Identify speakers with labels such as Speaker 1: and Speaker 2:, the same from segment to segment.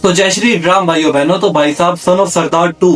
Speaker 1: तो जय श्री राम भाइयों बहनों। तो भाई साहब सन ऑफ सरदार 2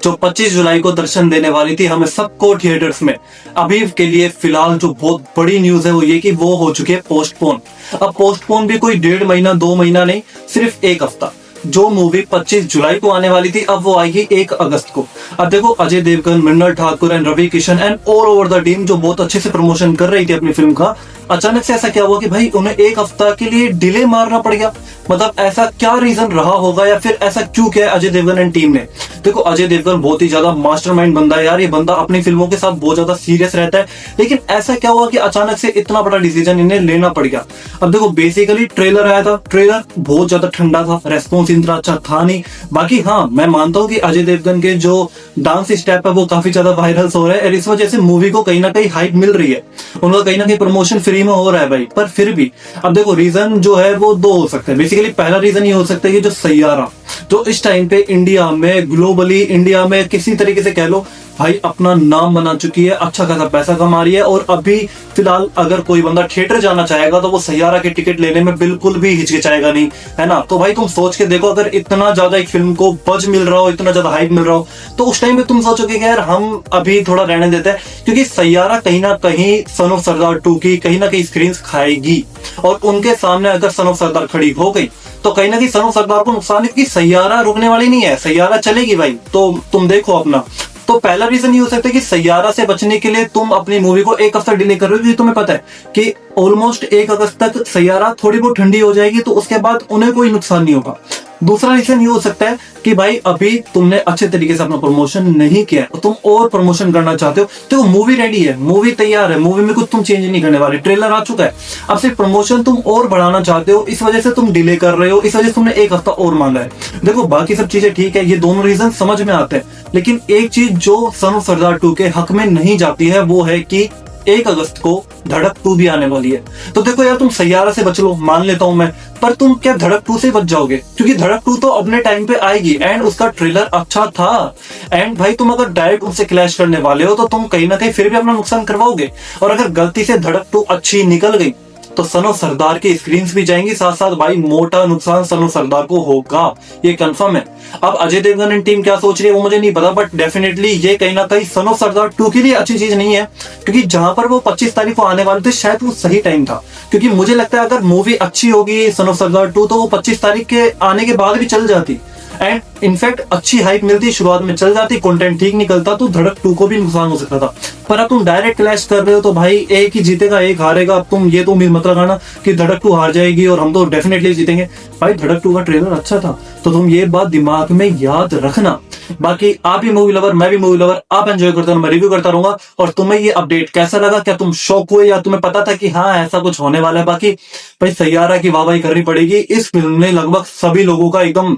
Speaker 1: जो 25 जुलाई को दर्शन देने वाली थी हमें सबको थिएटर्स में, अभी के लिए फिलहाल जो बहुत बड़ी न्यूज है वो ये कि वो हो चुकी है पोस्टपोन। अब पोस्टपोन भी कोई 1.5 महीना 2 महीना नहीं, सिर्फ 1 हफ्ता। जो मूवी 25 जुलाई को आने वाली थी अब वो आएगी 1 अगस्त को। अब देखो Ajay Devgn, Mrunal Thakur and Ravi Kishan and all over the team जो बहुत अच्छे से प्रमोशन कर रही थी अपनी फिल्म का, अचानक से ऐसा क्या हुआ कि भाई उन्हें 1 हफ्ता के लिए डिले मारना पड़ गया। मतलब ऐसा क्या रीजन रहा होगा या फिर ऐसा क्यों किया अजय देवगन एंड टीम ने। देखो अजय देवगन बहुत ही ज्यादा मास्टरमाइंड बंदा है यार, ये बंदा अपनी फिल्मों के साथ बहुत ज्यादा सीरियस रहता है, लेकिन ऐसा क्या हुआ कि अचानक से इतना बड़ा डिसीजन इन्हें लेना पड़ गया। अब देखो बेसिकली ट्रेलर आया था, ट्रेलर बहुत ज्यादा ठंडा था, रेस्पॉन्स इतना अच्छा था नहीं। बाकी हाँ मैं मानता हूँ कि अजय देवगन के जो डांस स्टेप है वो काफी ज्यादा वायरल हो रहे हैं और इस वजह से मूवी को कहीं ना कहीं हाइप मिल रही है, उनका कहीं ना कहीं प्रमोशन फ्री में हो रहा है भाई। पर फिर भी अब देखो रीजन जो है वो 2 हो सकते हैं। बेसिकली पहला रीजन ये हो सकता है कि जो सैयारा जो इस टाइम पे इंडिया में, ग्लोबली इंडिया में किसी तरीके से कह लो भाई अपना नाम बना चुकी है, अच्छा खासा पैसा कमा रही है, और अभी फिलहाल अगर कोई बंदा थिएटर जाना चाहेगा तो वो सैयारा के टिकट लेने में बिल्कुल भी हिचकिचाएगा नहीं, है ना। तो भाई तुम सोच के देखो, अगर इतना ज्यादा एक फिल्म को बज मिल रहा हो, इतना ज्यादा हाइप मिल रहा हो, तो उस टाइम पे तुम सोचोगे कि यार हम अभी थोड़ा रहने देते हैं, क्योंकि सैयारा कहीं ना कहीं सन ऑफ सरदार 2 की कहीं ना कहीं स्क्रीन खाएगी, और उनके सामने अगर सन ऑफ सरदार खड़ी हो गई तो कहीं ना कहीं सन ऑफ सरदार को नुकसान है, क्योंकि सैयारा रुकने वाली नहीं है, सैयारा चलेगी भाई। तो तुम देखो अपना। तो पहला रीजन ये हो सकता है कि सैयारा से बचने के लिए तुम अपनी मूवी को 1 हफ्ता डिले कर रहे हो, क्योंकि तुम्हें पता है कि ऑलमोस्ट 1 अगस्त तक सैयारा थोड़ी बहुत ठंडी हो जाएगी, तो उसके बाद उन्हें कोई नुकसान नहीं होगा। दूसरा रीजन ये हो सकता है कि भाई अभी तुमने अच्छे तरीके से अपना प्रमोशन नहीं किया है, तुम और प्रमोशन करना चाहते हो, तो मूवी रेडी है, मूवी तैयार है, मूवी में कुछ तुम चेंज नहीं करने वाले, ट्रेलर आ चुका है, अब सिर्फ प्रमोशन तुम और बढ़ाना चाहते हो, इस वजह से तुम डिले कर रहे हो, इस वजह से तुमने 1 हफ्ता और मांगा है। देखो बाकी सब चीजें ठीक है, ये दोनों रीजन समझ में आते हैं, लेकिन एक चीज जो सन ऑफ सरदार 2 के हक में नहीं जाती है वो है कि 1 अगस्त को धड़क 2 भी आने वाली है। तो देखो यार तुम सैयारा से बच लो, मान लेता हूं मैं, पर तुम क्या धड़क 2 से बच जाओगे? क्योंकि धड़क 2 तो अपने टाइम पे आएगी एंड उसका ट्रेलर अच्छा था, एंड भाई तुम अगर डायरेक्ट उनसे क्लैश करने वाले हो तो तुम कहीं ना कहीं फिर भी अपना नुकसान करवाओगे। और अगर गलती से धड़क 2 अच्छी निकल गई तो सन ऑफ सरदार की स्क्रीन्स भी जाएंगी, साथ साथ भाई मोटा नुकसान सन ऑफ सरदार को होगा, ये कंफर्म है। अब अजय देवगन एंड टीम क्या सोच रही है वो मुझे नहीं पता, बट डेफिनेटली ये कहीं ना कहीं सन ऑफ सरदार 2 के लिए अच्छी चीज नहीं है, क्योंकि जहां पर वो 25 तारीख को आने वाले थे शायद वो सही टाइम था। क्योंकि मुझे लगता है अगर मूवी अच्छी होगी सन ऑफ सरदार 2 तो वो 25 तारीख के आने के बाद भी चल जाती, एंड इनफैक्ट अच्छी हाइप मिलती, शुरुआत में चल जाती, कंटेंट ठीक निकलता, तो धड़क 2 को भी नुकसान हो सकता था। पर अब तुम डायरेक्ट क्लैश कर रहे हो तो भाई एक ही जीतेगा एक हारेगा। अब तुम ये तो उम्मीद मत लगाना कि धड़क 2 हार जाएगी और हम तो डेफिनेटली जीतेंगे। भाई धड़क 2 का ट्रेलर अच्छा था, तो तुम ये बात दिमाग में याद रखना। बाकी आप भी मूवी लवर, मैं भी मूवी लवर, आप एंजॉय करते हो, मैं रिव्यू करता रहूंगा। और तुम्हें ये अपडेट कैसा लगा? क्या तुम शॉक हुए या तुम्हें पता था कि हाँ ऐसा कुछ होने वाला है? बाकी भाई सैयारा की वाहवाही करनी पड़ेगी, इस फिल्म ने लगभग सभी लोगों का एकदम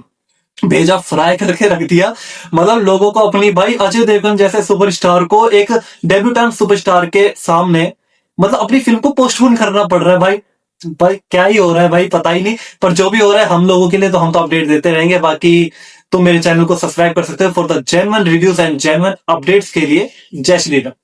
Speaker 1: भेजा फ्राई करके रख दिया। मतलब लोगों को अपनी भाई अजय देवगन जैसे सुपरस्टार को एक डेब्यूटेंट सुपरस्टार के सामने मतलब अपनी फिल्म को पोस्टपोन करना पड़ रहा है। भाई क्या ही हो रहा है भाई, पता ही नहीं। पर जो भी हो रहा है हम लोगों के लिए तो हम तो अपडेट देते रहेंगे। बाकी तुम मेरे चैनल को सब्सक्राइब कर सकते हो for the genuine reviews and genuine updates के लिए। जय श्री राम।